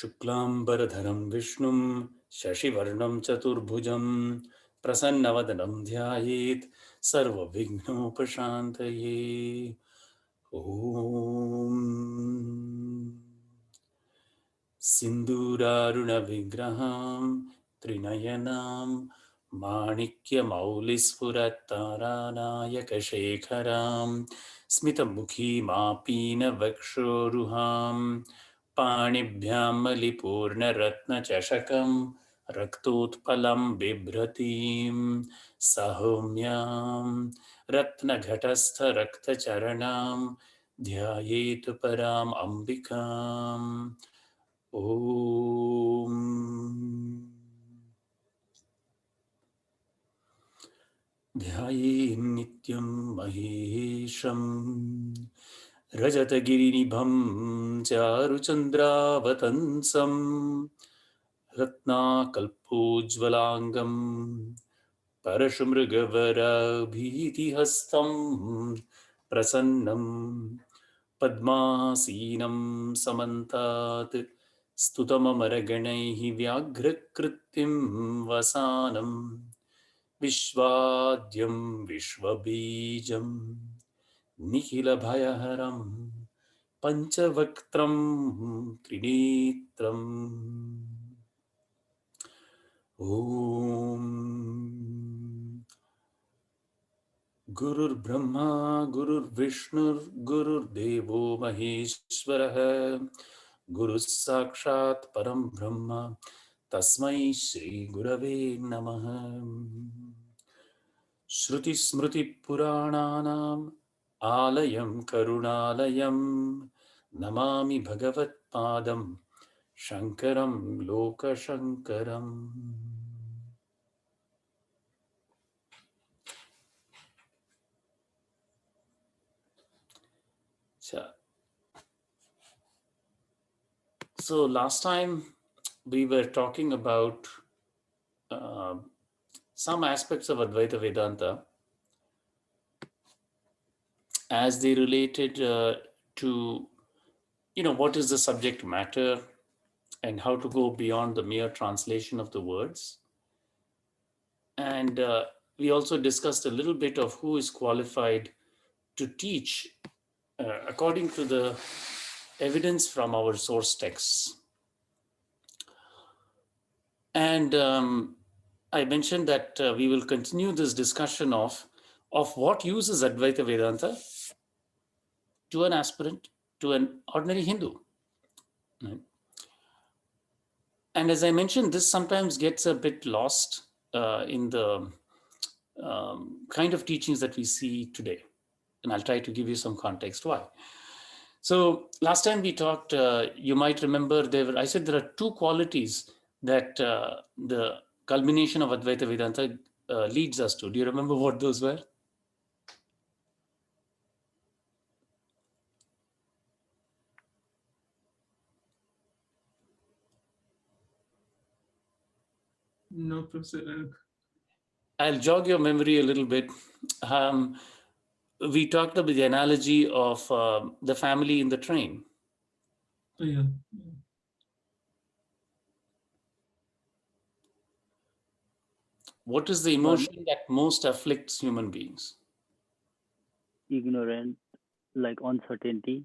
शुक्लांबरधरं विष्णुं शशिवर्णं चतुर्भुजं प्रसन्नवदनं ध्यायेत् सर्वविघ्नोपशान्तये। ॐ सिन्दूरारुणविग्रहां त्रिनयनां माणिक्यमौलिस्फुरत्तारानायकशेखरां स्मितमुखीमापीनवक्षोरुहां पाणिभ्यां मलिपूर्णरत्नचषकं रक्तोत्पलं बिभ्रतीं सौम्यां रत्नघटस्थरक्तचरणां ध्यायेत् पराम् अम्बिकाम्। ॐ ध्यायेन्नित्यं महेशं रजतगिरिनिभं चारुचन्द्रावतंसं रत्नाकल्पोज्ज्वलाङ्गं परशुमृगवरभीतिहस्तं प्रसन्नं पद्मासीनं समन्तात् स्तुतममरगणैः व्याघ्रकृत्तिं वसानं विश्वाद्यं विश्वबीजं निखिलभयहरं पञ्चवक्त्रं त्रिनेत्रम्। ॐ गुरुर्ब्रह्मा गुरुर्विष्णुर्गुरुर्देवो महेश्वरः गुरुः साक्षात् परं ब्रह्म तस्मै श्रीगुरवे नमः। श्रुतिस्मृतिपुराणानाम् आलयं करुणालयं नमामि भगवत्पादं शङ्करं लोकशङ्करम्। So last time we were talking about some aspects of Advaita Vedanta as they related to, what is the subject matter and how to go beyond the mere translation of the words. And we also discussed a little bit of who is qualified to teach according to the evidence from our source texts. And I mentioned that we will continue this discussion of what uses Advaita Vedanta to an aspirant, to an ordinary Hindu. Right? And as I mentioned, this sometimes gets a bit lost in the kind of teachings that we see today. And I'll try to give you some context why. So last time we talked, you might remember, I said there are two qualities that the culmination of Advaita Vedanta leads us to. Do you remember what those were? No, Professor. I'll jog your memory a little bit. We talked about the analogy of the family in the train. Oh, yeah. What is the emotion that most afflicts human beings? Ignorant, like uncertainty.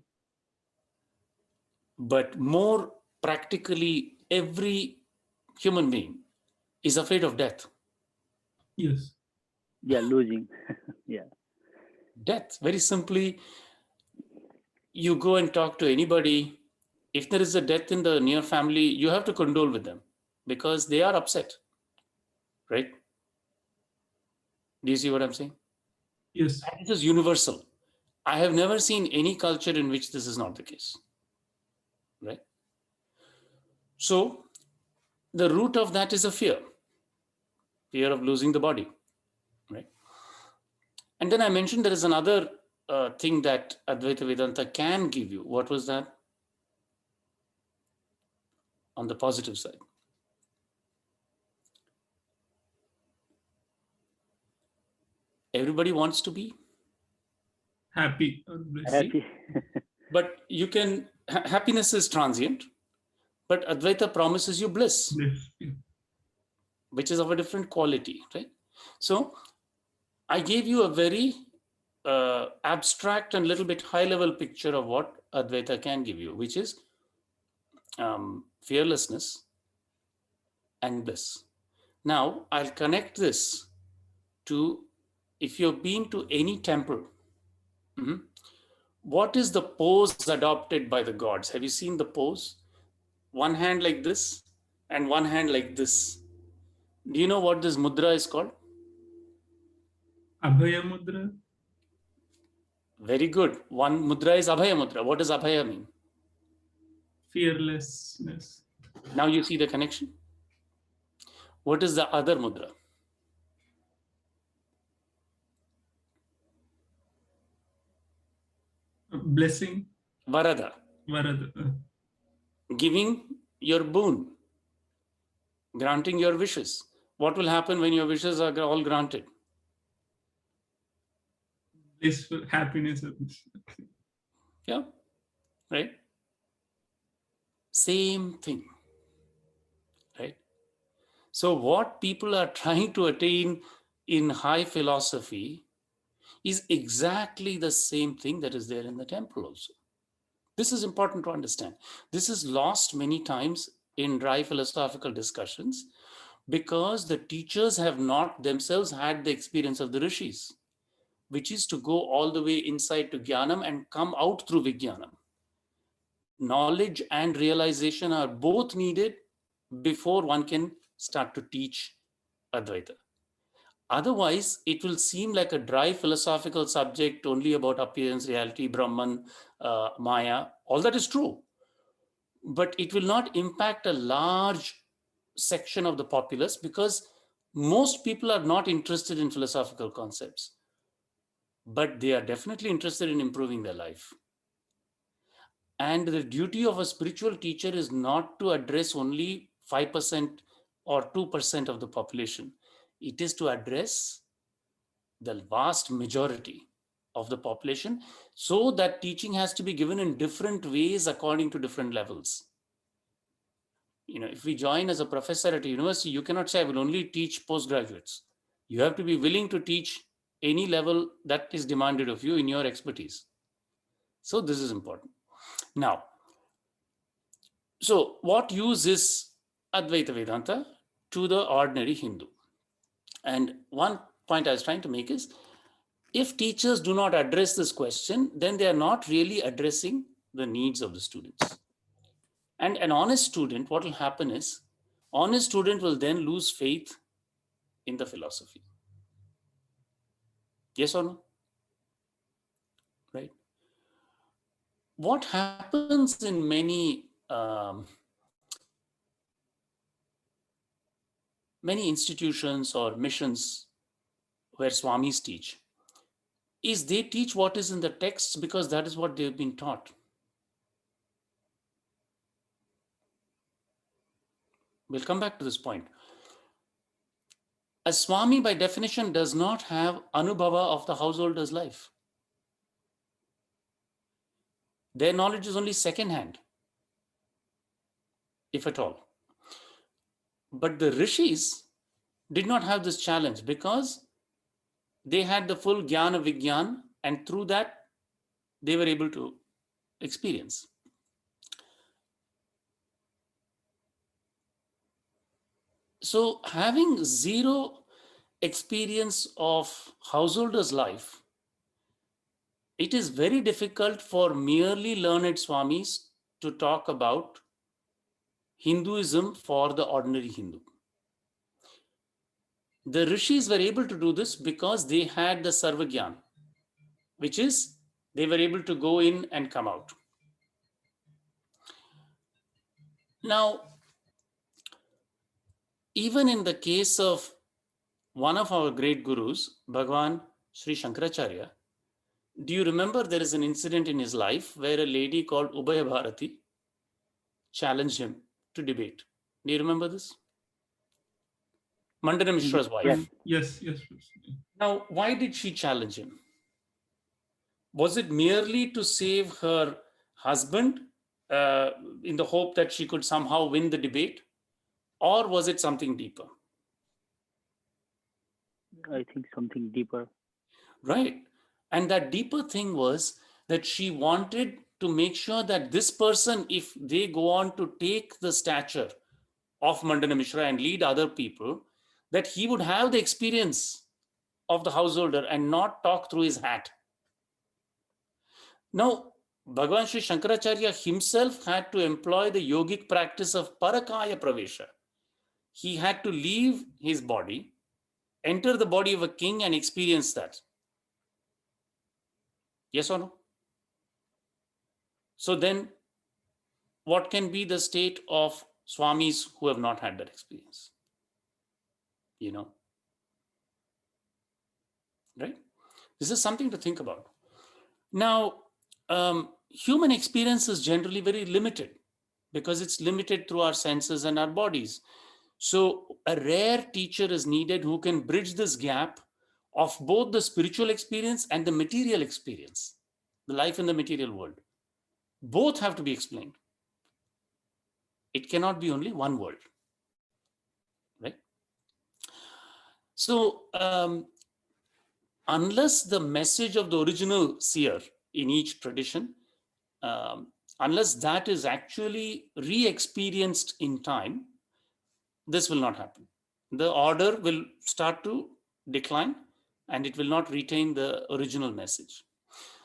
But more practically, every human being is afraid of death. Yes. Yeah, losing. Yeah. Death, very simply, you go and talk to anybody. If there is a death in the near family, you have to condole with them because they are upset, right? Do you see what I'm saying? Yes. And this is universal. I have never seen any culture in which this is not the case, right? So the root of that is a fear of losing the body, right? And then I mentioned there is another thing that Advaita Vedanta can give you. What was that? On the positive side. Everybody wants to be Happy or blessed. Happy. but you can, happiness is transient, but Advaita promises you bliss, Blessed. Yeah. which is of a different quality, right? So I gave you a very abstract and little bit high level picture of what Advaita can give you, which is fearlessness and bliss. Now I'll connect this to, if you've been to any temple, what is the pose adopted by the gods? Have you seen the pose? One hand like this and one hand like this. Do you know what this mudra is called? Abhaya Mudra. Very good. One mudra is Abhaya mudra. What does Abhaya mean? Fearlessness. Now you see the connection. What is the other mudra? Blessing. Varada. Varada. Giving your boon, granting your wishes. What will happen when your wishes are all granted? Blissful happiness. Yeah, right? Same thing, right? So what people are trying to attain in high philosophy is exactly the same thing that is there in the temple also. This is important to understand. This is lost many times in dry philosophical discussions because the teachers have not themselves had the experience of the rishis, which is to go all the way inside to Jnanam and come out through Vijnanam. Knowledge and realization are both needed before one can start to teach Advaita. Otherwise, it will seem like a dry philosophical subject only about appearance, reality, Brahman, Maya. All that is true. But it will not impact a large section of the populace because most people are not interested in philosophical concepts. But they are definitely interested in improving their life. And the duty of a spiritual teacher is not to address only 5% or 2% of the population. It is to address the vast majority of the population, so that teaching has to be given in different ways according to different levels. You know, if we join as a professor at a university, you cannot say, I will only teach postgraduates. You have to be willing to teach any level that is demanded of you in your expertise. So this is important. Now, so what use is Advaita Vedanta to the ordinary Hindu? And one point I was trying to make is, if teachers do not address this question, then they are not really addressing the needs of the students. And an honest student, what will happen is, honest student will then lose faith in the philosophy. Yes or no? Right? What happens in many many institutions or missions where Swamis teach is they teach what is in the texts because that is what they've been taught. We'll come back to this point. A Swami, by definition, does not have anubhava of the householder's life. Their knowledge is only second-hand, if at all. But the rishis did not have this challenge because they had the full jnana vigyan, and through that, they were able to experience. So having zero experience of householder's life, it is very difficult for merely learned Swamis to talk about Hinduism for the ordinary Hindu. The rishis were able to do this because they had the Sarvagyan, which is they were able to go in and come out. Now, even in the case of one of our great gurus, Bhagwan Sri Shankaracharya, do you remember there is an incident in his life where a lady called Ubhaya Bharati challenged him to debate? Do you remember this? Mandana Mishra's wife. Yes. Yes. Now, why did she challenge him? Was it merely to save her husband in the hope that she could somehow win the debate? Or was it something deeper? I think something deeper. Right. And that deeper thing was that she wanted to make sure that this person, if they go on to take the stature of Mandana Mishra and lead other people, that he would have the experience of the householder and not talk through his hat. Now, Bhagavan Sri Shankaracharya himself had to employ the yogic practice of Parakaya Pravesha. He had to leave his body, enter the body of a king and experience that. Yes or no? So then, what can be the state of Swamis who have not had that experience? You know, right? This is something to think about. Now, human experience is generally very limited because it's limited through our senses and our bodies. So a rare teacher is needed who can bridge this gap of both the spiritual experience and the material experience, the life in the material world. Both have to be explained. It cannot be only one world, right? So unless the message of the original seer in each tradition, unless that is actually re-experienced in time, this will not happen. The order will start to decline and it will not retain the original message.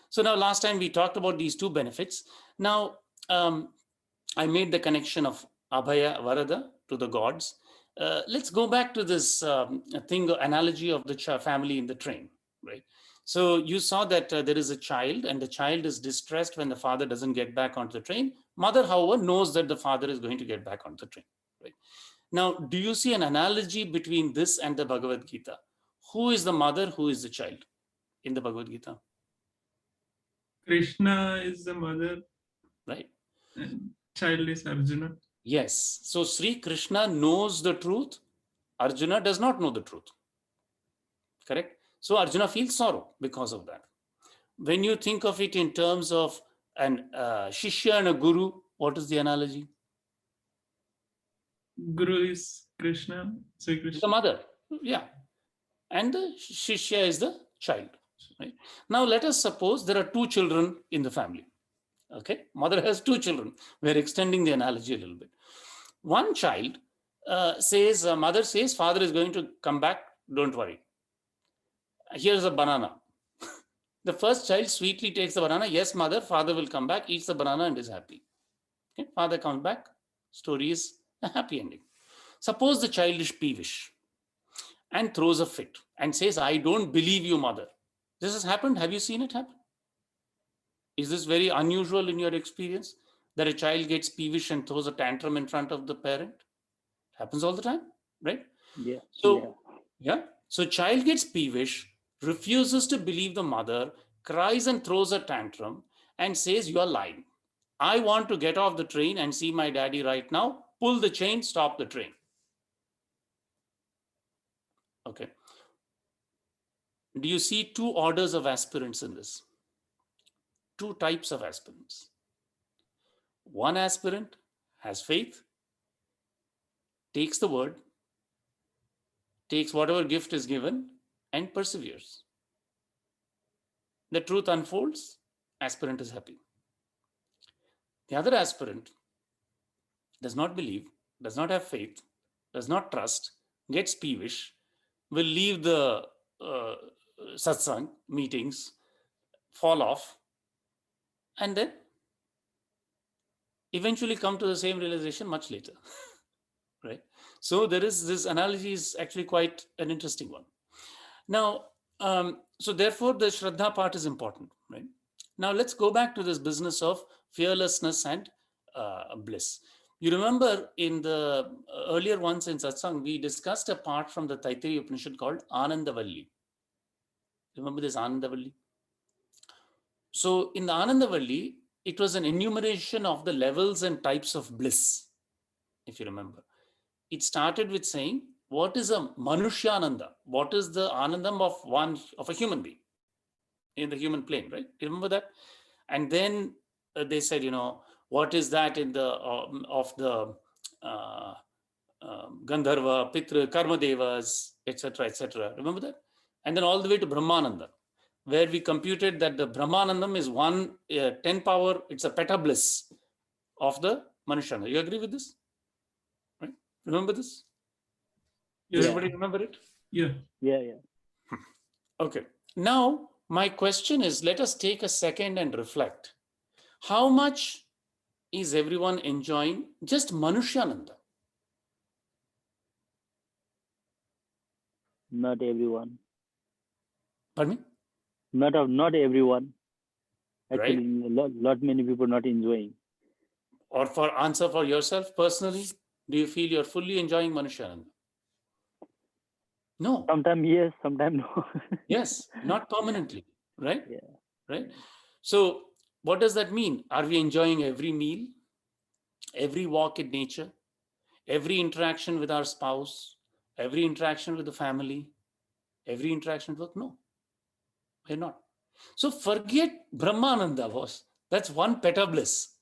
So now last time we talked about these two benefits. Now I made the connection of Abhaya Varada to the gods. Let's go back to this analogy of the family in the train, right? So you saw that there is a child and the child is distressed when the father doesn't get back onto the train. Mother, however, knows that the father is going to get back onto the train, right? Now, do you see an analogy between this and the Bhagavad Gita? Who is the mother? Who is the child in the Bhagavad Gita? Krishna is the mother, right? And child is Arjuna. Yes. So Sri Krishna knows the truth. Arjuna does not know the truth. Correct? So Arjuna feels sorrow because of that. When you think of it in terms of an Shishya and a Guru, what is the analogy? Guru is Krishna, Sri The Krishna. mother. Yeah. And the Shishya is the child. Right? Now let us suppose there are two children in the family. Okay, mother has two children. We're extending the analogy a little bit. One child says, mother says, father is going to come back, don't worry. Here's a banana. The first child sweetly takes the banana. Yes, mother, father will come back, eats the banana and is happy. Okay? Father comes back, story is a happy ending. Suppose the child is peevish and throws a fit and says, I don't believe you, mother. This has happened. Have you seen it happen? Is this very unusual in your experience that a child gets peevish and throws a tantrum in front of the parent? It happens all the time, right? Yeah. So, So child gets peevish, refuses to believe the mother, cries and throws a tantrum and says, you are lying. I want to get off the train and see my daddy right now. Pull the chain, stop the train. Okay. Do you see two orders of aspirants in this? Two types of aspirants. One aspirant has faith, takes the word, takes whatever gift is given, and perseveres. The truth unfolds, aspirant is happy. The other aspirant does not believe, does not have faith, does not trust, gets peevish, will leave the satsang meetings, fall off, and then eventually come to the same realization much later. Right? So there is this analogy is actually quite an interesting one. Now, so therefore the Shraddha part is important, right? Now let's go back to this business of fearlessness and bliss. You remember in the earlier ones in Satsang, we discussed a part from the Taittiriya Upanishad called Anandavalli. Remember this Anandavalli? So in the Anandavalli, it was an enumeration of the levels and types of bliss, if you remember. It started with saying what is a Manushyananda? What is the Anandam of a human being in the human plane, right? You remember that? And then they said, what is that in the of the Gandharva, Pitra, Karma Devas, etc., etc. Remember that? And then all the way to Brahmananda, where we computed that the Brahmanandam is 10 power, it's a petabliss of the Manushyananda. You agree with this? Right? Remember this? Yes. Everybody remember it? Yeah. Yeah. Okay. Now, my question is, let us take a second and reflect. How much is everyone enjoying just Manushyananda? Not everyone. Pardon me? Not everyone. Right. Actually, lot many people not enjoying. Or for answer for yourself personally, do you feel you're fully enjoying Manushyananda? No. Sometimes yes, sometimes no. Yes, not permanently, right? Yeah. Right. So what does that mean? Are we enjoying every meal, every walk in nature, every interaction with our spouse, every interaction with the family, every interaction with work? No, we're not. So forget Brahmananda, boss. That's one petabliss.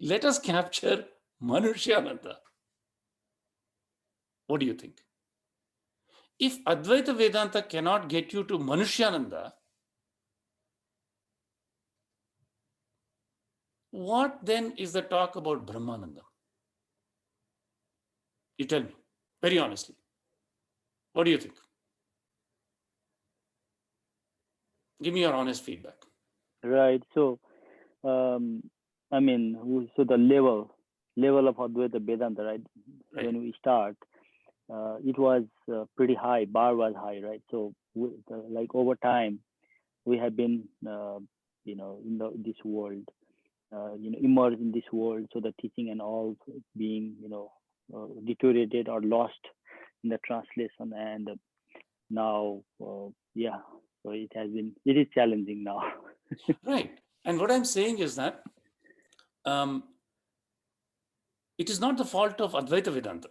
Let us capture Manushyananda. What do you think? If Advaita Vedanta cannot get you to Manushyananda, what then is the talk about Brahmananda? You tell me, very honestly. What do you think? Give me your honest feedback. Right. So, I mean, so the level of Advaita Vedanta, right? Right. When we start, it was pretty high. Bar was high, right? So, like over time, we have been, in this world, immersed in this world. So the teaching and all being, deteriorated or lost in the translation, and now, yeah. So it is challenging now. Right. And what I'm saying is that it is not the fault of Advaita Vedanta.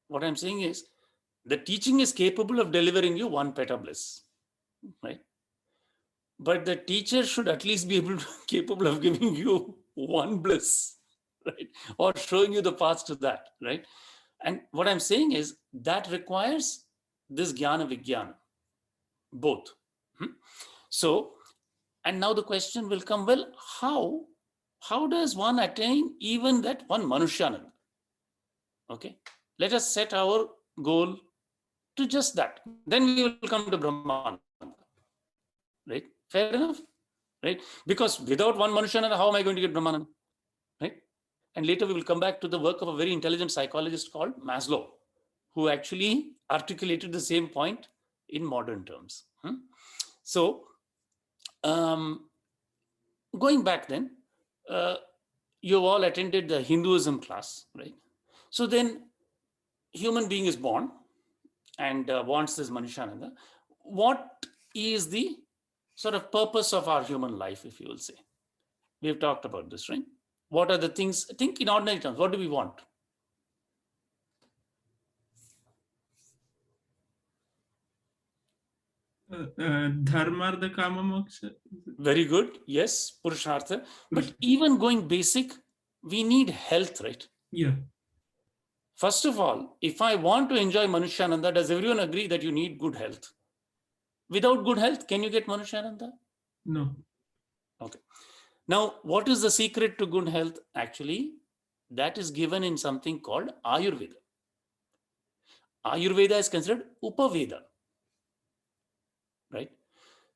What I'm saying is the teaching is capable of delivering you one petabliss, right? But the teacher should at least be capable of giving you one bliss, right? Or showing you the path to that, right? And what I'm saying is that requires this jnana vijnana, both. So, and now the question will come, well, how does one attain even that one Manushyananda? Okay, let us set our goal to just that. Then we will come to Brahmananda, right? Fair enough, right? Because without one Manushyananda, how am I going to get Brahmananda, right? And later we will come back to the work of a very intelligent psychologist called Maslow, who actually articulated the same point in modern terms. So, going back then, you all attended the Hinduism class, right? So then human being is born and wants this Manushyananda. What is the sort of purpose of our human life, if you will say? We have talked about this, right? What are the things, think in ordinary terms, what do we want? Dharmartha Kama Moksha. Very good. Yes, Purushartha. But even going basic, we need health, right? Yeah. First of all, if I want to enjoy Manushyananda, does everyone agree that you need good health? Without good health, can you get Manushyananda? No. Okay. Now, what is the secret to good health? Actually, that is given in something called Ayurveda. Ayurveda is considered Upaveda, right?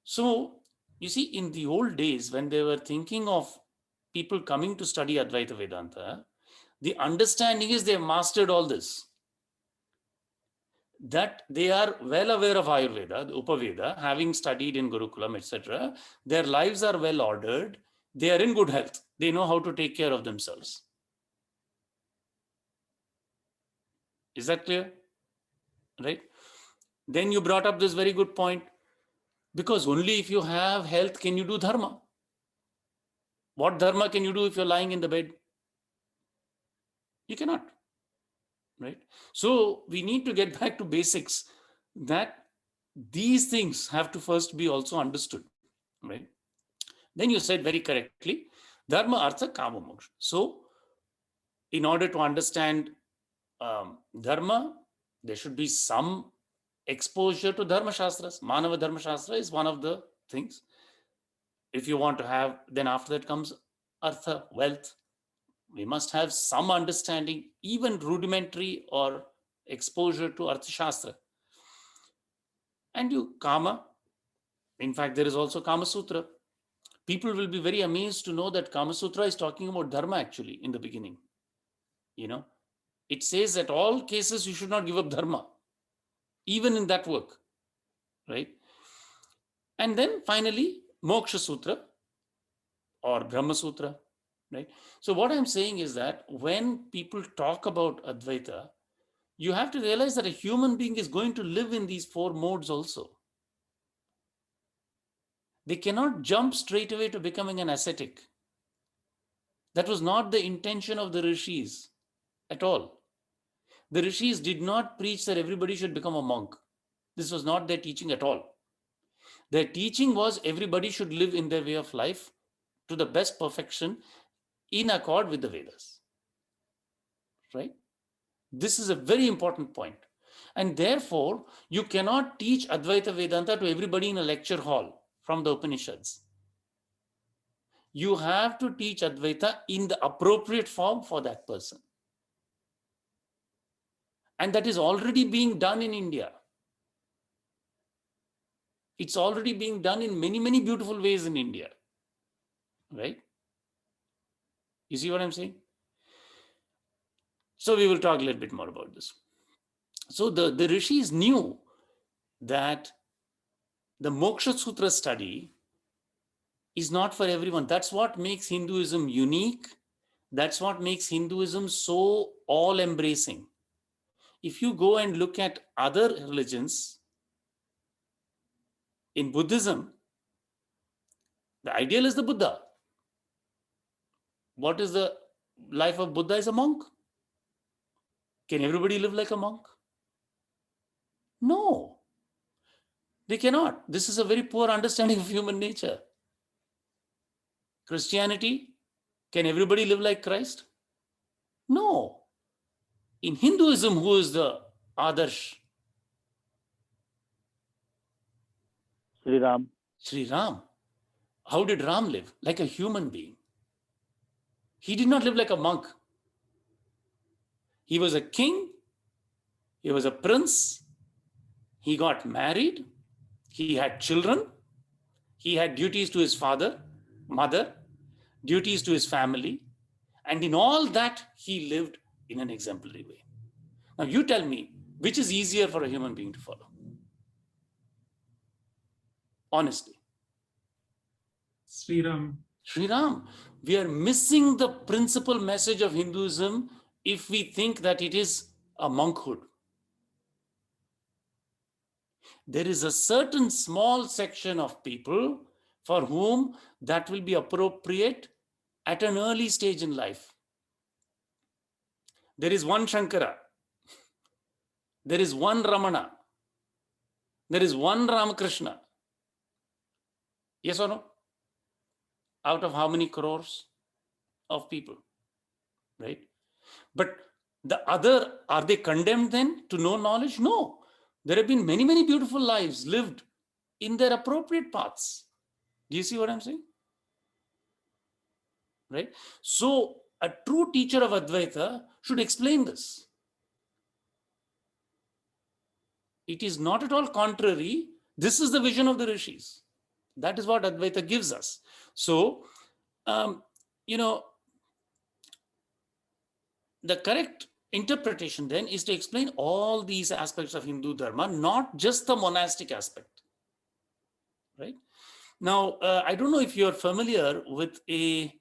So, you see, in the old days, when they were thinking of people coming to study Advaita Vedanta, the understanding is they have mastered all this. That they are well aware of Ayurveda, the Upaveda, having studied in Gurukulam, etc. Their lives are well ordered. They are in good health. They know how to take care of themselves. Is that clear? Right? Then you brought up this very good point. Because only if you have health can you do dharma. What dharma can you do if you're lying in the bed? You cannot. right? So we need to get back to basics, that these things have to first be also understood, right? Then you said very correctly, dharma, artha, kama, moksha. So in order to understand dharma, there should be some exposure to dharma shastras. Manava dharma shastra is one of the things. If you want to have, then after that comes artha, wealth. We must have some understanding, even rudimentary or exposure to artha shastra. And you kama, in fact, there is also Kama Sutra. People will be very amazed to know that Kama Sutra is talking about dharma actually in the beginning. You know, it says that all cases you should not give up dharma, even in that work, right? And then finally, Moksha Sutra or Brahma Sutra, right? So what I'm saying is that when people talk about Advaita, you have to realize that a human being is going to live in these four modes also. They cannot jump straight away to becoming an ascetic. That was not the intention of the rishis at all. The rishis did not preach that everybody should become a monk. This was not their teaching at all. Their teaching was everybody should live in their way of life to the best perfection in accord with the Vedas. Right? This is a very important point. And therefore, you cannot teach Advaita Vedanta to everybody in a lecture hall from the Upanishads. You have to teach Advaita in the appropriate form for that person. And that is already being done in India. It's already being done in many, many beautiful ways in India. Right? You see what I'm saying? So we will talk a little bit more about this. So the rishis knew that the Moksha Sutra study is not for everyone. That's what makes Hinduism unique. That's what makes Hinduism so all-embracing. If you go and look at other religions, in Buddhism, the ideal is the Buddha. What is the life of Buddha? Is a monk. Can everybody live like a monk? No, they cannot. This is a very poor understanding of human nature. Christianity, can everybody live like Christ? No. In Hinduism, who is the Adarsh? Sri Ram. Sri Ram. How did Ram live? Like a human being. He did not live like a monk. He was a king. He was a prince. He got married. He had children. He had duties to his father, mother, duties to his family. And in all that, he lived in an exemplary way. Now you tell me, which is easier for a human being to follow? Honestly. Sri Ram. Sri Ram. We are missing the principal message of Hinduism if we think that it is a monkhood. There is a certain small section of people for whom that will be appropriate at an early stage in life. There is one Shankara. There is one Ramana. There is one Ramakrishna. Yes or no? Out of how many crores of people, right? But the other, are they condemned then to no knowledge? No. There have been many, many beautiful lives lived in their appropriate paths. Do you see what I'm saying? Right? So a true teacher of Advaita should explain this. It is not at all contrary. This is the vision of the rishis. That is what Advaita gives us. So, the correct interpretation then is to explain all these aspects of Hindu Dharma, not just the monastic aspect, right? Now, I don't know if you're familiar with a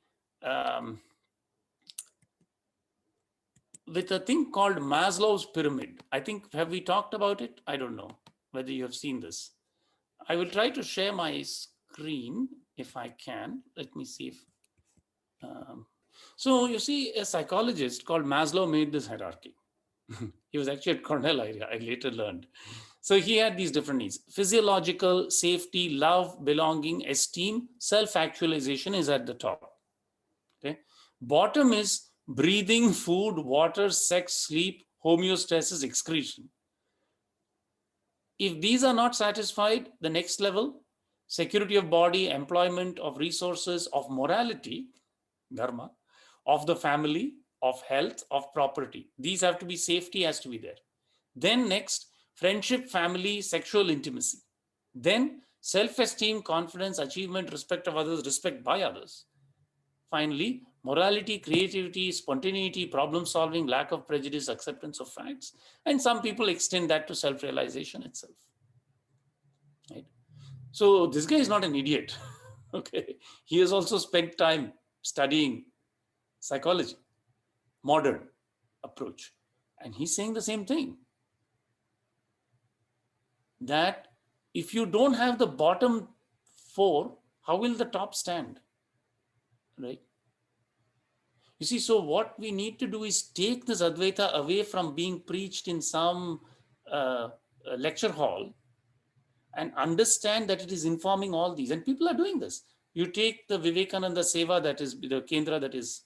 thing called Maslow's pyramid. I think, have we talked about it? I don't know whether you have seen this. I will try to share my screen if I can. Let me see if... So you see, a psychologist called Maslow made this hierarchy. He was actually at Cornell, I later learned. So he had these different needs: physiological, safety, love, belonging, esteem, self-actualization is at the top. Okay. Bottom is breathing, food, water, sex, sleep, homeostasis, excretion. If these are not satisfied, the next level, security of body, employment, of resources, of morality, dharma, of the family, of health, of property. These have to be, safety has to be there. Then next, friendship, family, sexual intimacy. Then self-esteem, confidence, achievement, respect of others, respect by others. Finally, morality, creativity, spontaneity, problem solving, lack of prejudice, acceptance of facts. And some people extend that to self-realization itself. Right? So this guy is not an idiot. Okay. He has also spent time studying psychology, modern approach. And he's saying the same thing, that if you don't have the bottom four, how will the top stand? Right? You see, so what we need to do is take this Advaita away from being preached in some lecture hall and understand that it is informing all these. And people are doing this. You take the Vivekananda Seva, that is the Kendra, that is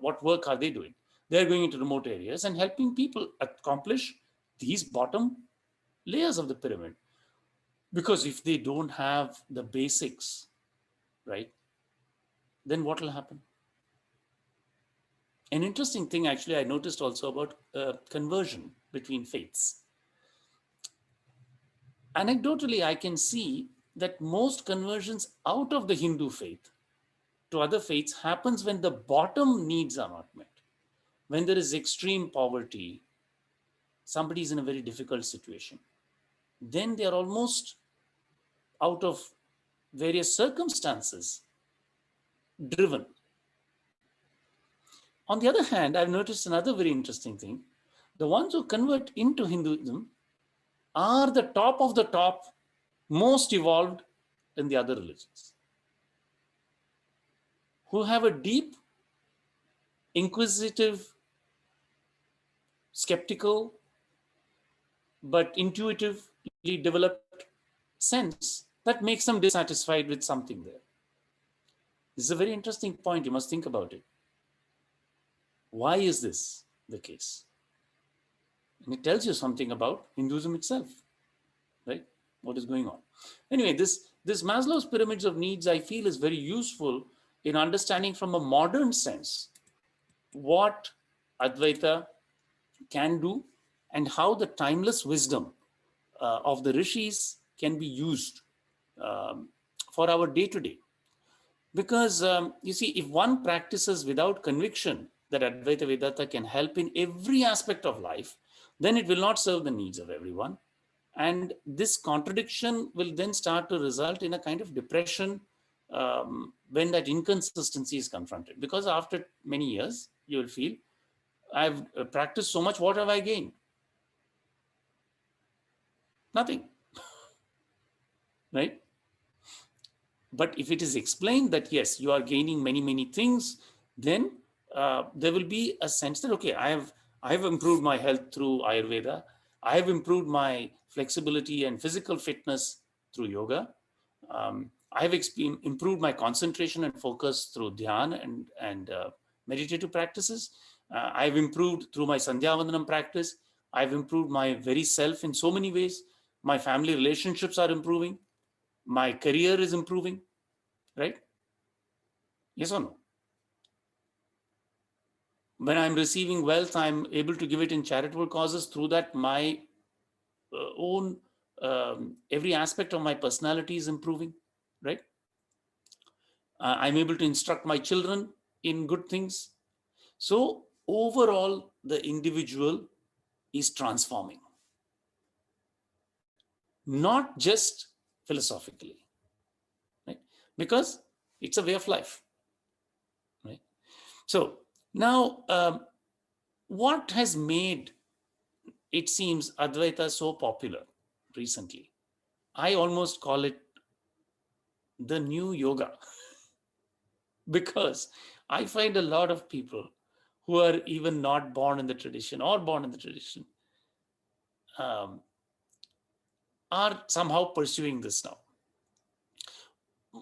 what work are they doing? They're going into remote areas and helping people accomplish these bottom layers of the pyramid. Because if they don't have the basics, right, then what will happen? An interesting thing, actually, I noticed also about conversion between faiths. Anecdotally, I can see that most conversions out of the Hindu faith to other faiths happens when the bottom needs are not met. When there is extreme poverty, somebody is in a very difficult situation, then they are almost out of various circumstances driven. On the other hand, I've noticed another very interesting thing. The ones who convert into Hinduism are the top of the top, most evolved in the other religions, who have a deep, inquisitive, skeptical, but intuitively developed sense that makes them dissatisfied with something there. This is a very interesting point. You must think about it. Why is this the case? And it tells you something about Hinduism itself, right? What is going on? Anyway, this Maslow's pyramids of needs, I feel, is very useful in understanding from a modern sense what Advaita can do and how the timeless wisdom of the rishis can be used for our day-to-day. Because you see, if one practices without conviction that Advaita Vedanta can help in every aspect of life, then it will not serve the needs of everyone. And this contradiction will then start to result in a kind of depression when that inconsistency is confronted. Because after many years, you will feel, I've practiced so much, what have I gained? Nothing, right? But if it is explained that, yes, you are gaining many, many things, then there will be a sense that, okay, I have improved my health through Ayurveda. I have improved my flexibility and physical fitness through yoga. I have improved my concentration and focus through dhyana and meditative practices. I've improved through my Sandhya Vandanam practice. I've improved my very self in so many ways. My family relationships are improving. My career is improving, right? Yes or no? When I'm receiving wealth, I'm able to give it in charitable causes. Through that, my own, every aspect of my personality is improving, right? I'm able to instruct my children in good things. So overall, the individual is transforming, not just philosophically, right? Because it's a way of life, right? So now, what has made, it seems, Advaita so popular recently? I almost call it the new yoga because I find a lot of people who are even not born in the tradition or born in the tradition, um, are somehow pursuing this now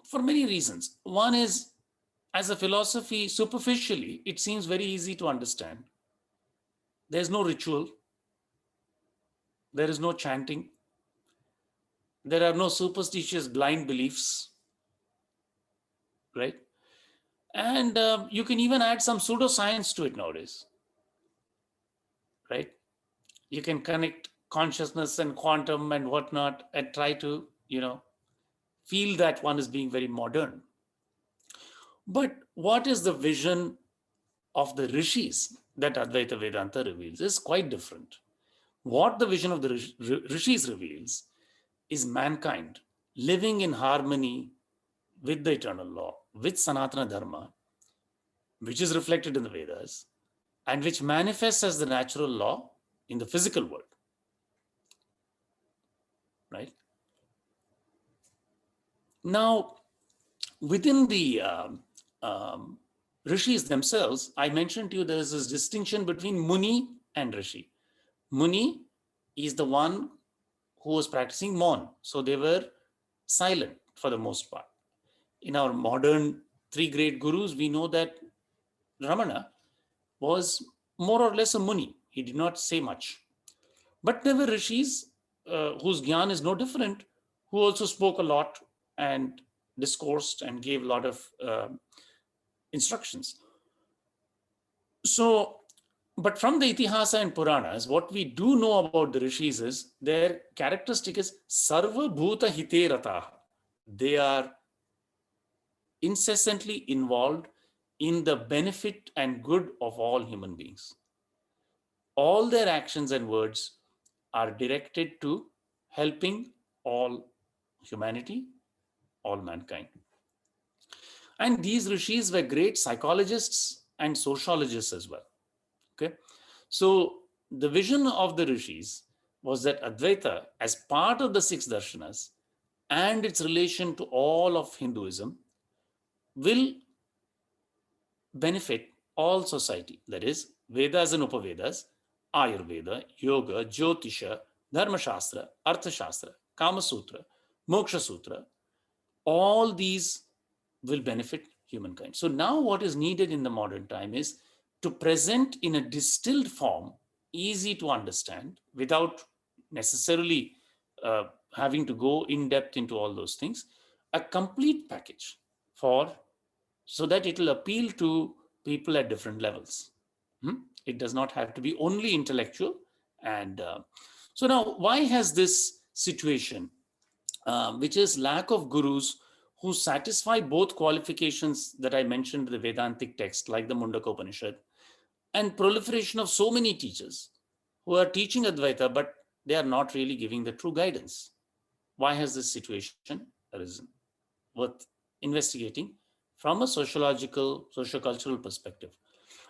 for many reasons. One is, as a philosophy, superficially, it seems very easy to understand. There's no ritual, there is no chanting, there are no superstitious blind beliefs, right? And you can even add some pseudoscience to it nowadays, right? You can connect consciousness and quantum and whatnot and try to, feel that one is being very modern. But what is the vision of the rishis that Advaita Vedanta reveals is quite different. What the vision of the rishis reveals is mankind living in harmony with the eternal law, with Sanatana Dharma, which is reflected in the Vedas and which manifests as the natural law in the physical world, right? Now, within the rishis themselves, I mentioned to you there is this distinction between Muni and Rishi. Muni is the one who was practicing Maun. So they were silent for the most part. In our modern three great gurus, we know that Ramana was more or less a Muni. He did not say much. But there were rishis whose gyan is no different, who also spoke a lot and discoursed and gave a lot of instructions. So, but from the Itihasa and Puranas, what we do know about the rishis is their characteristic is Sarva Bhuta Hite Rataha. They are incessantly involved in the benefit and good of all human beings. All their actions and words are directed to helping all humanity, all mankind. And these rishis were great psychologists and sociologists as well. Okay, so the vision of the rishis was that Advaita, as part of the six darshanas and its relation to all of Hinduism, will benefit all society. That is, Vedas and Upavedas, Ayurveda, Yoga, Jyotisha, Dharma Shastra, Artha Shastra, Kama Sutra, Moksha Sutra, all these will benefit humankind. So now what is needed in the modern time is to present in a distilled form, easy to understand, without necessarily having to go in depth into all those things, a complete package so that it will appeal to people at different levels. It does not have to be only intellectual. And so now, why has this situation, which is lack of gurus who satisfy both qualifications that I mentioned in the Vedantic text, like the Mundaka Upanishad, and proliferation of so many teachers who are teaching Advaita, but they are not really giving the true guidance? Why has this situation arisen? Worth investigating from a sociological, sociocultural perspective.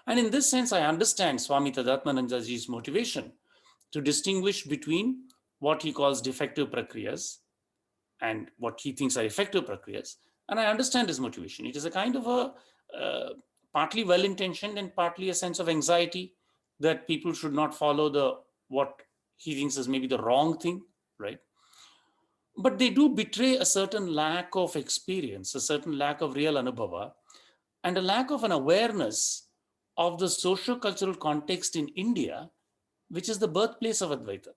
And in this sense, I understand Swami Tadatmanandaji's motivation to distinguish between what he calls defective prakriyas and what he thinks are effective prakriyas. And I understand his motivation. It is a kind of a partly well-intentioned and partly a sense of anxiety that people should not follow what he thinks is maybe the wrong thing, right? But they do betray a certain lack of experience, a certain lack of real anubhava, and a lack of an awareness of the socio-cultural context in India, which is the birthplace of Advaita.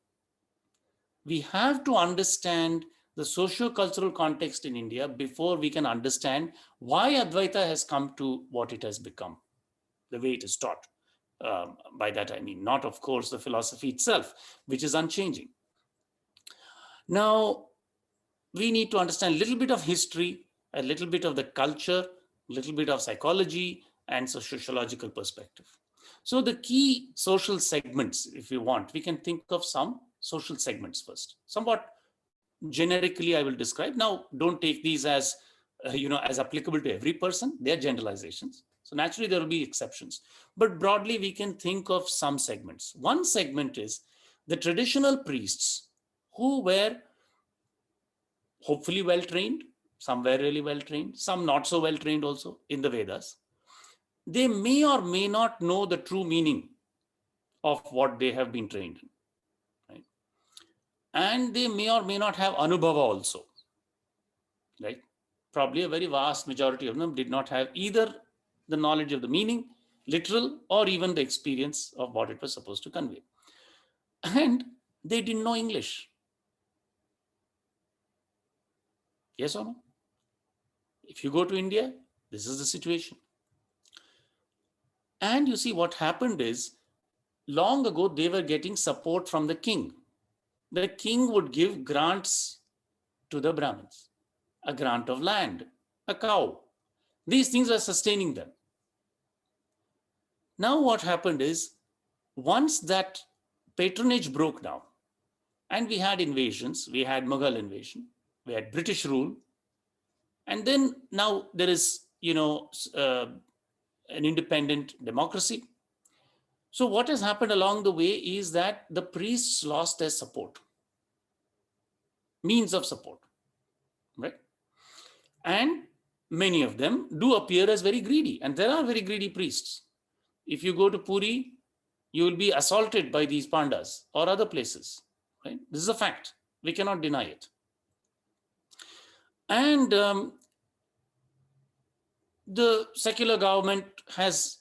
We have to understand the socio-cultural context in India before we can understand why Advaita has come to what it has become, the way it is taught. By that I mean not, of course, the philosophy itself, which is unchanging. Now, we need to understand a little bit of history, a little bit of the culture, a little bit of psychology, and sociological perspective. So the key social segments, if you want, we can think of some social segments first. Somewhat generically, I will describe. Now, don't take these as, as applicable to every person. They're generalizations. So naturally, there will be exceptions. But broadly, we can think of some segments. One segment is the traditional priests who were hopefully well-trained, some were really well-trained, some not so well-trained also in the Vedas. they may or may not know the true meaning of what they have been trained in, right? And they may or may not have anubhava also, right? Probably a very vast majority of them did not have either the knowledge of the meaning, literal, or even the experience of what it was supposed to convey. And they didn't know English. Yes or no? If you go to India, this is the situation. And you see, what happened is, long ago, they were getting support from the king. The king would give grants to the Brahmins, a grant of land, a cow. These things are sustaining them. Now what happened is, once that patronage broke down, and we had invasions, we had Mughal invasion, we had British rule, and then now there is, an independent democracy. So what has happened along the way is that the priests lost their support, means of support, right? And many of them do appear as very greedy, and there are very greedy priests. If you go to Puri, you will be assaulted by these pandas or other places, right? This is a fact. We cannot deny it. And the secular government has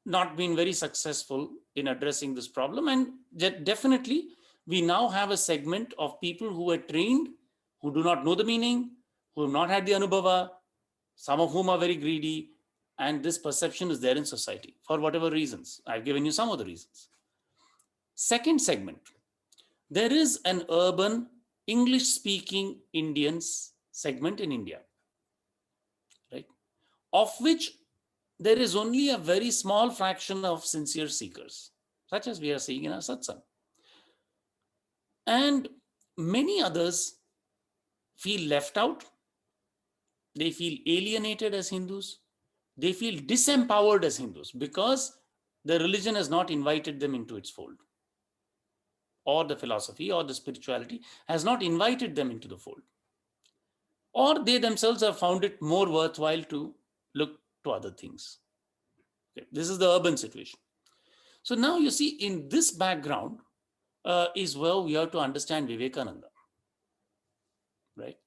not been very successful in addressing this problem. And definitely, we now have a segment of people who are trained, who do not know the meaning, who have not had the anubhava, some of whom are very greedy, and this perception is there in society for whatever reasons. I've given you some of the reasons. Second segment, there is an urban English-speaking Indians segment in India, right? Of which there is only a very small fraction of sincere seekers, such as we are seeing in our satsang. And many others feel left out. They feel alienated as Hindus. They feel disempowered as Hindus because the religion has not invited them into its fold, or the philosophy or the spirituality has not invited them into the fold, or they themselves have found it more worthwhile to look to other things. Okay. This is the urban situation. So now you see, in this background is where we have to understand Vivekananda, right?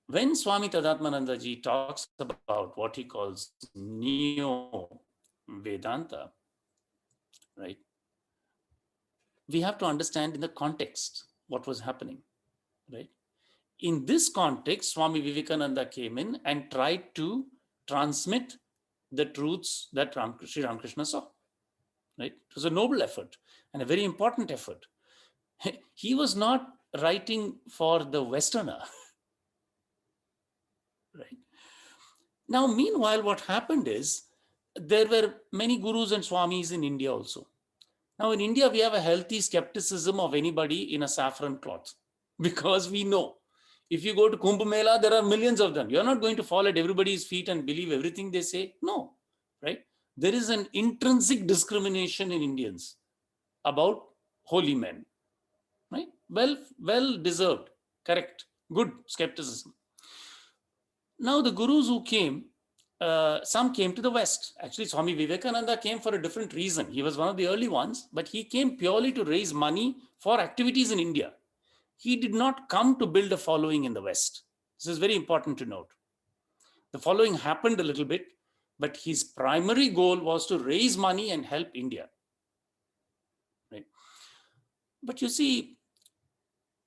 When Swami Tadatmananda ji talks about what he calls Neo Vedanta, right? We have to understand in the context what was happening, right? In this context, Swami Vivekananda came in and tried to transmit the truths that Sri Ramakrishna saw, right? It was a noble effort and a very important effort. He was not writing for the Westerner, right? Now, meanwhile, what happened is there were many gurus and swamis in India also. Now, in India, we have a healthy skepticism of anybody in a saffron cloth because we know if you go to Kumbh Mela, there are millions of them. You're not going to fall at everybody's feet and believe everything they say. No, right? There is an intrinsic discrimination in Indians about holy men, right? Well deserved, correct, good skepticism. Now, the gurus who came, some came to the West. Actually, Swami Vivekananda came for a different reason. He was one of the early ones, but he came purely to raise money for activities in India. He did not come to build a following in the West. This is very important to note. The following happened a little bit, but his primary goal was to raise money and help India, right? But you see,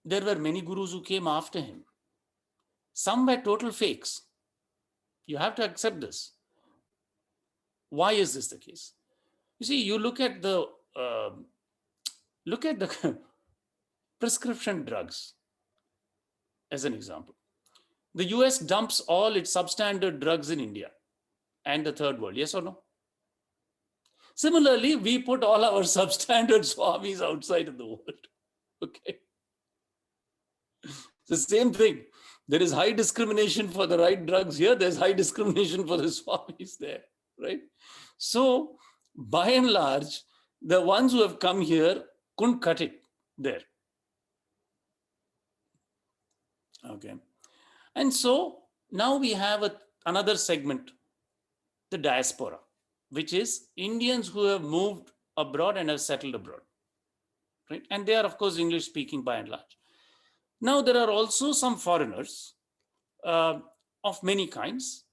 there were many gurus who came after him. Some were total fakes. You have to accept this. Why is this the case? You see, you look at the prescription drugs as an example. The US dumps all its substandard drugs in India and the third world, yes or no? Similarly, we put all our substandard swamis outside of the world. Okay. It's the same thing. There is high discrimination for the right drugs here. There's high discrimination for the swamis there, right? So by and large, the ones who have come here couldn't cut it there. Okay. And so now we have another segment, the diaspora, which is Indians who have moved abroad and have settled abroad, right? And they are, of course, English speaking by and large. Now, there are also some foreigners uh, of many kinds,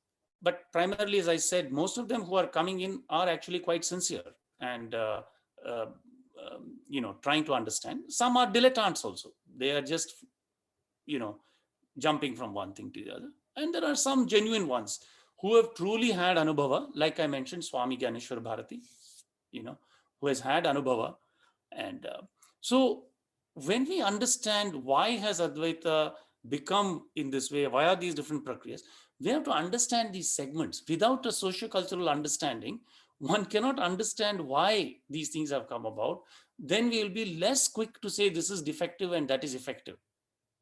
but primarily, as I said, most of them who are coming in are actually quite sincere and uh, trying to understand. Some are dilettantes also. They are just, jumping from one thing to the other. And there are some genuine ones who have truly had anubhava, like I mentioned, Swami Gyaneshwar Bharati, who has had anubhava. And so when we understand why has Advaita become in this way, why are these different prakriyas, we have to understand these segments. Without a socio-cultural understanding, one cannot understand why these things have come about. Then we will be less quick to say this is defective and that is effective.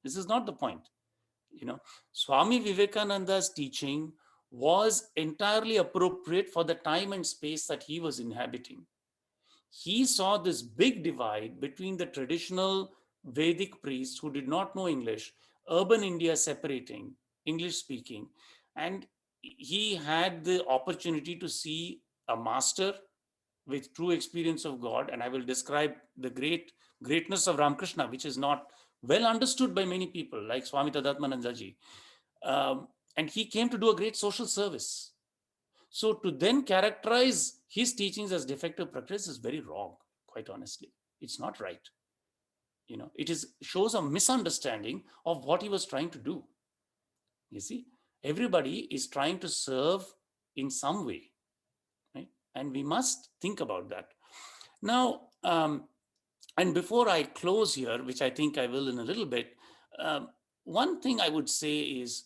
This is not the point. Swami Vivekananda's teaching was entirely appropriate for the time and space that he was inhabiting. He saw this big divide between the traditional Vedic priests who did not know English, urban India separating, English speaking, and he had the opportunity to see a master with true experience of God. And I will describe the greatness of Ramakrishna, which is not well understood by many people, like Swami Tadatmananda ji. And he came to do a great social service. So to then characterize his teachings as defective practice is very wrong, quite honestly. It's not right. It shows a misunderstanding of what he was trying to do. You see, everybody is trying to serve in some way, right? And we must think about that. Now, and before I close here, which I think I will in a little bit, one thing I would say is,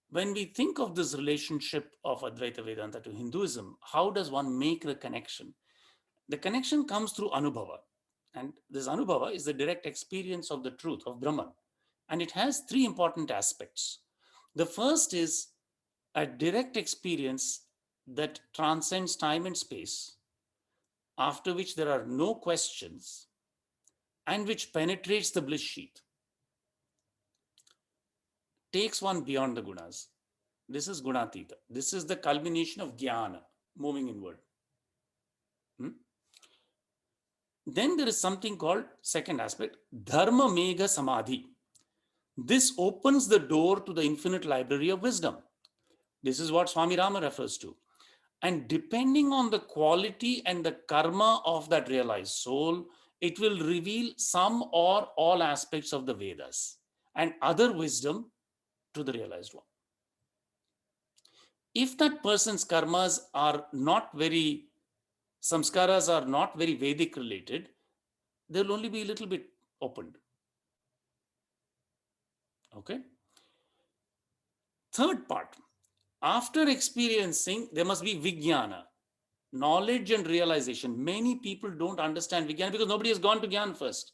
when we think of this relationship of Advaita Vedanta to Hinduism, how does one make the connection? The connection comes through Anubhava. And this Anubhava is the direct experience of the truth, of Brahman. And it has three important aspects. The first is a direct experience that transcends time and space, after which there are no questions, and which penetrates the bliss sheath, takes one beyond the gunas. This is Gunatita. This is the culmination of Jnana, moving inward. Then there is something called, second aspect, Dharma Megha Samadhi. This opens the door to the infinite library of wisdom. This is what Swami Rama refers to. And depending on the quality and the karma of that realized soul, it will reveal some or all aspects of the Vedas and other wisdom to the realized one. If that person's karmas are not very, samskaras are not very Vedic related, they'll only be a little bit opened. Okay. Third part, after experiencing, there must be Vijnana, knowledge and realization. Many people don't understand Vijnana because nobody has gone to Jnana first.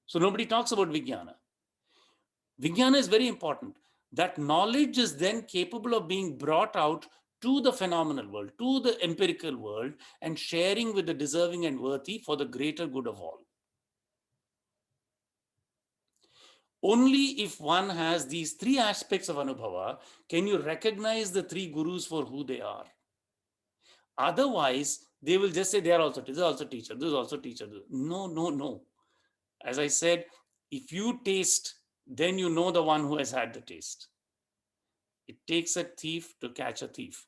So nobody talks about Vijnana. Vijnana is very important. That knowledge is then capable of being brought out to the phenomenal world, to the empirical world, and sharing with the deserving and worthy for the greater good of all. Only if one has these three aspects of Anubhava can you recognize the three gurus for who they are. Otherwise, they will just say they are also teacher, this is also teacher, this is also teacher. No, no, no. As I said, if you taste, then you know the one who has had the taste. It takes a thief to catch a thief.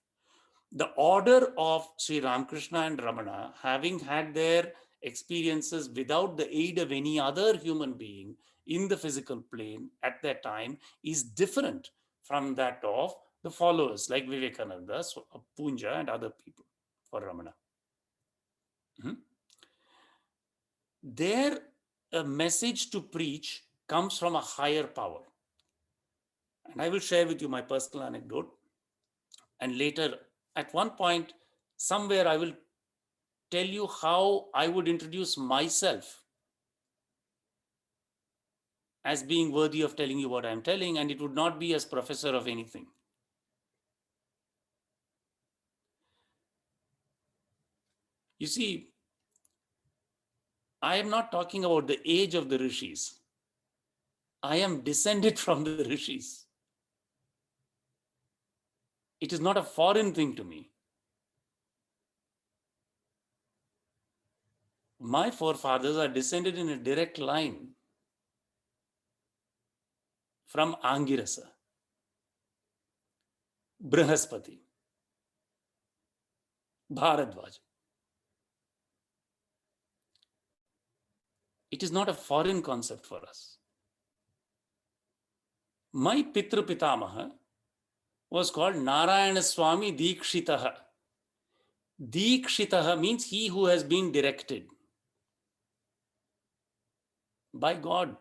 The order of Sri Ramakrishna and Ramana, having had their experiences without the aid of any other human being in the physical plane at that time, is different from that of the followers like Vivekananda, Punja, and other people for Ramana. Their message to preach comes from a higher power. And I will share with you my personal anecdote. And later, at one point, somewhere, I will tell you how I would introduce myself as being worthy of telling you what I'm telling, and it would not be as professor of anything. You see, I am not talking about the age of the rishis. I am descended from the rishis. It is not a foreign thing to me. My forefathers are descended in a direct line from Angirasa, Brihaspati, Bharadwaj. It is not a foreign concept for us. My Pitru Pitamaha was called Narayana Swami Dikshitaha. Dikshitaha means he who has been directed by God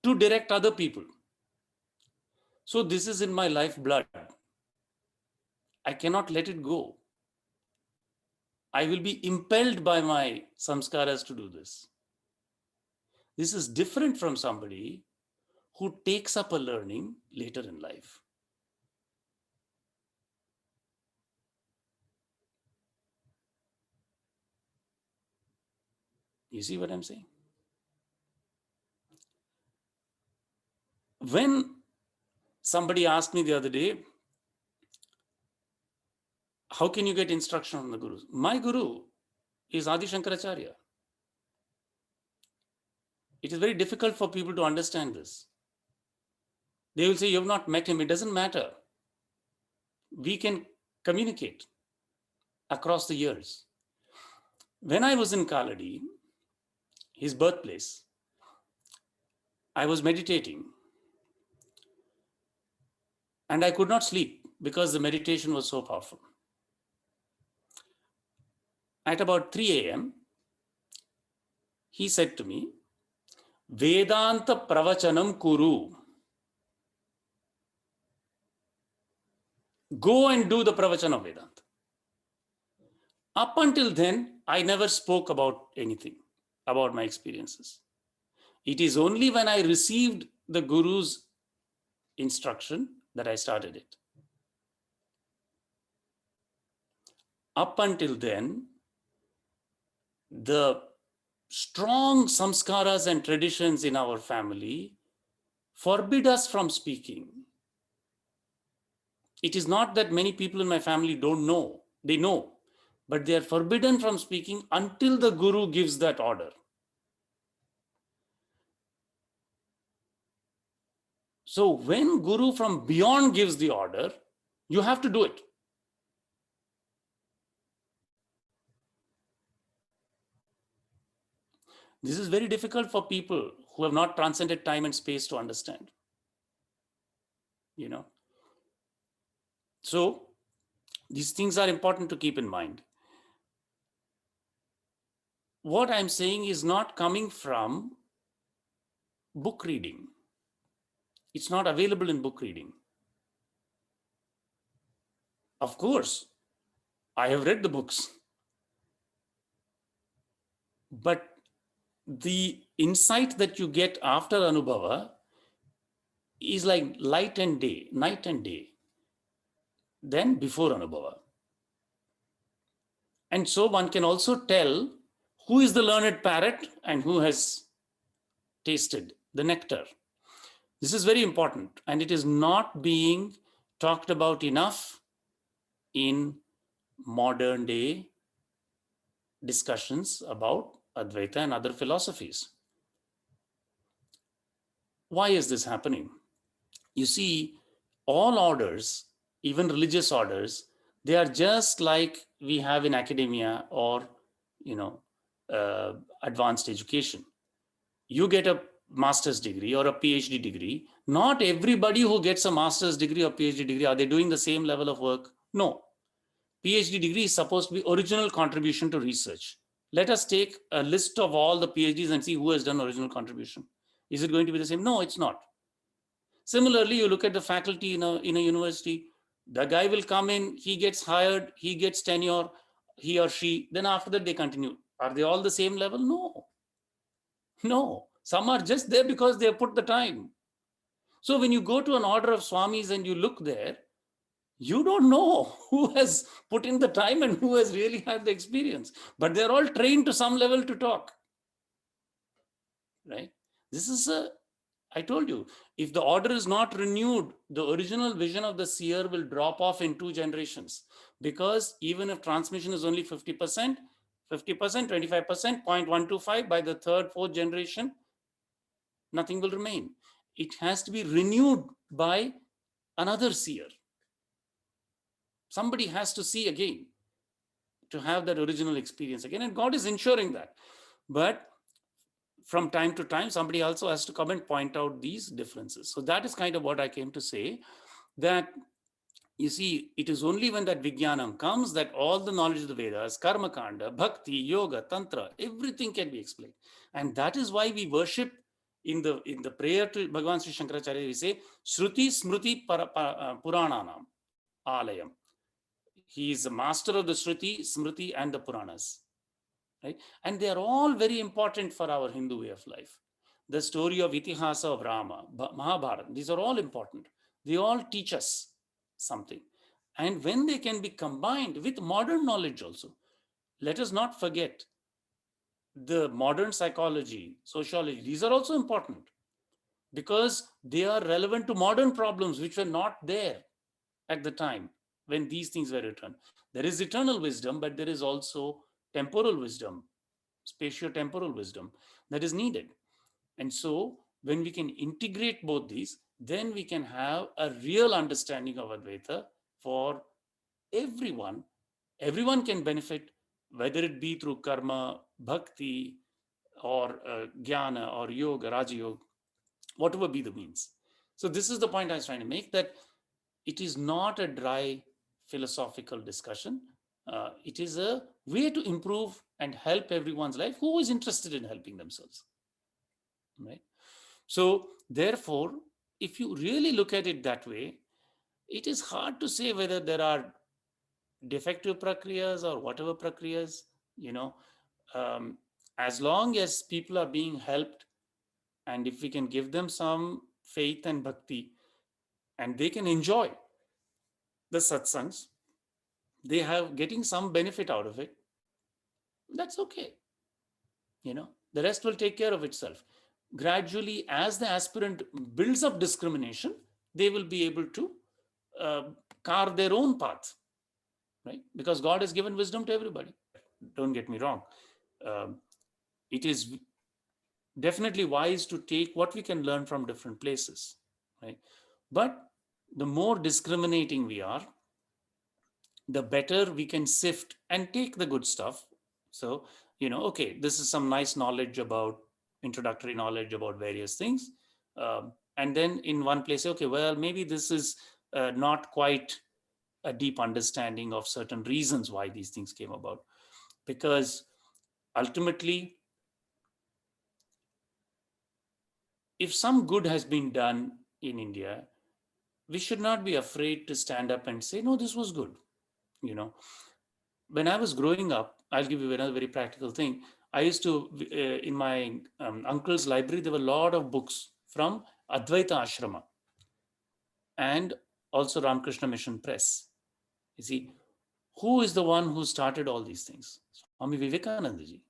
to direct other people. So this is in my life blood. I cannot let it go. I will be impelled by my samskaras to do this. This is different from somebody who takes up a learning later in life. You see what I'm saying? When somebody asked me the other day, how can you get instruction from the gurus? My guru is Adi Shankaracharya. It is very difficult for people to understand this. They will say, you have not met him. It doesn't matter. We can communicate across the years. When I was in Kaladi, his birthplace, I was meditating and I could not sleep because the meditation was so powerful. At about 3 a.m., he said to me, Vedanta pravachanam kuru. Go and do the pravachan of Vedanta. Up until then, I never spoke about anything, about my experiences. It is only when I received the Guru's instruction that I started it. Up until then, the strong samskaras and traditions in our family forbid us from speaking. It is not that many people in my family don't know. They know, but they are forbidden from speaking until the Guru gives that order. So when Guru from beyond gives the order, you have to do it. This is very difficult for people who have not transcended time and space to understand. You know. So these things are important to keep in mind. What I'm saying is not coming from book reading. It's not available in book reading. Of course, I have read the books, but the insight that you get after Anubhava is like light and day, night and day, than before Anubhava. And so one can also tell who is the learned parrot and who has tasted the nectar. This is very important, and it is not being talked about enough in modern day discussions about Advaita and other philosophies. Why is this happening? You see, all orders, even religious orders, they are just like we have in academia or, advanced education. You get a master's degree or a PhD degree. Not everybody who gets a master's degree or PhD degree, are they doing the same level of work? No. PhD degree is supposed to be original contribution to research. Let us take a list of all the PhDs and see who has done original contribution. Is it going to be the same? No, it's not. Similarly, you look at the faculty in a university, the guy will come in, he gets hired, he gets tenure, he or she, then after that they continue. Are they all the same level? No. No. Some are just there because they have put the time. So when you go to an order of Swamis and you look there, you don't know who has put in the time and who has really had the experience, but they're all trained to some level to talk, right? This is I told you, if the order is not renewed, the original vision of the seer will drop off in 2 generations. Because even if transmission is only 50%, 50%, 25%, 0.125, by the third, fourth generation, nothing will remain. It has to be renewed by another seer. Somebody has to see again to have that original experience again. And God is ensuring that. But from time to time, somebody also has to come and point out these differences. So that is kind of what I came to say, that you see, it is only when that Vijnanam comes that all the knowledge of the Vedas, Karma Kanda, Bhakti, Yoga, Tantra, everything can be explained. And that is why we worship in the prayer to Bhagavan Sri Shankaracharya, we say, Shruti Smriti Purananam Alayam. He is the master of the Shruti, Smriti, and the Puranas. Right? And they are all very important for our Hindu way of life. The story of Itihasa of Rama, Mahabharata, these are all important. They all teach us something. And when they can be combined with modern knowledge also, let us not forget the modern psychology, sociology, these are also important because they are relevant to modern problems which were not there at the time when these things were written. There is eternal wisdom, but there is also temporal wisdom, spatio-temporal wisdom that is needed. And so when we can integrate both these, then we can have a real understanding of Advaita for everyone. Everyone can benefit, whether it be through karma, bhakti, or jnana, or yoga, Raja Yoga, whatever be the means. So this is the point I was trying to make, that it is not a dry philosophical discussion. It is a way to improve and help everyone's life who is interested in helping themselves. Right? So therefore, if you really look at it that way, it is hard to say whether there are defective prakriyas or whatever prakriyas, as long as people are being helped, and if we can give them some faith and bhakti, and they can enjoy the satsangs, they have getting some benefit out of it, that's okay. The rest will take care of itself. Gradually, as the aspirant builds up discrimination, they will be able to carve their own path, right? Because God has given wisdom to everybody. Don't get me wrong. It is definitely wise to take what we can learn from different places, right? But the more discriminating we are, the better we can sift and take the good stuff. So, okay, this is some nice knowledge about, introductory knowledge about various things. And then in one place, okay, well, maybe this is not quite a deep understanding of certain reasons why these things came about. Because ultimately, if some good has been done in India, we should not be afraid to stand up and say, no, this was good. When I was growing up, I'll give you another very practical thing. I used to, in my uncle's library, there were a lot of books from Advaita Ashrama and also Ramakrishna Mission Press. You see, who is the one who started all these things? Swami Vivekananda ji.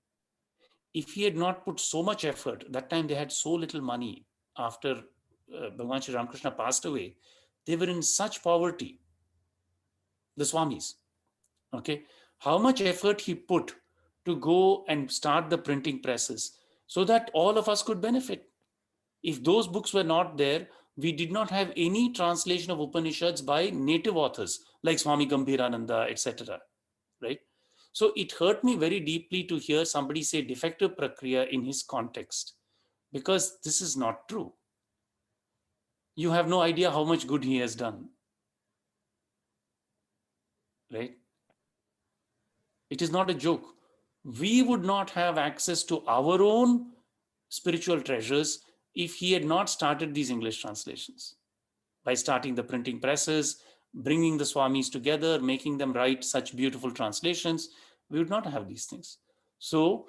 If he had not put so much effort, that time they had so little money after Bhagavan Sri Ramakrishna passed away, they were in such poverty, the Swamis. Okay, how much effort he put to go and start the printing presses so that all of us could benefit. If those books were not there, we did not have any translation of Upanishads by native authors like Swami Gambhirananda, etc. Right? So it hurt me very deeply to hear somebody say defective prakriya in his context, because this is not true. You have no idea how much good he has done. Right? It is not a joke. We would not have access to our own spiritual treasures if he had not started these English translations. By starting the printing presses, bringing the Swamis together, making them write such beautiful translations, we would not have these things. So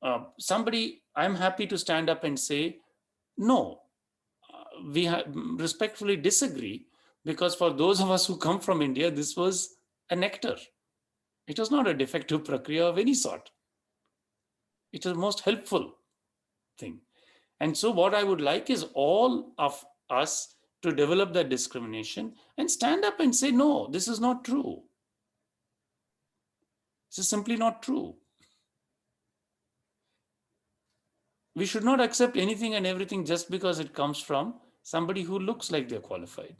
I'm happy to stand up and say, no, we respectfully disagree, because for those of us who come from India, this was a nectar. It was not a defective prakriya of any sort. It was the most helpful thing. And so what I would like is all of us to develop that discrimination and stand up and say, no, this is not true. This is simply not true. We should not accept anything and everything just because it comes from somebody who looks like they're qualified.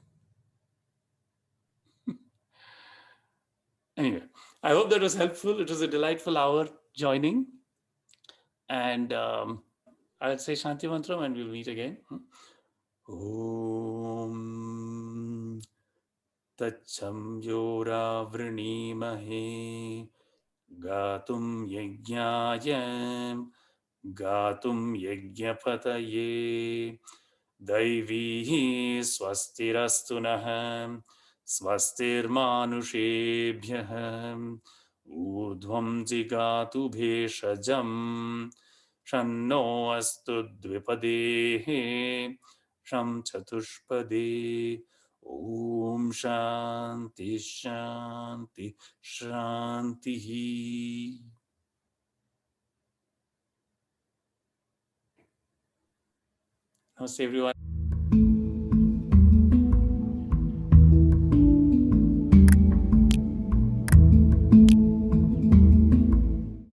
Anyway, I hope that was helpful. It was a delightful hour joining. And I'll say Shanti Mantram and we'll meet again. Om Tacham Yora Vrinimahe Gatum Yajnayam Gatum Yajnapataye Daivi Swastirastu Naham Swastirmanushabhyaham Urdhvam Jigatu Bheshajam Shanno Astu Dvipadehe Sham Chatushpade Om Shanti Shanti Shanti. Namaste everyone.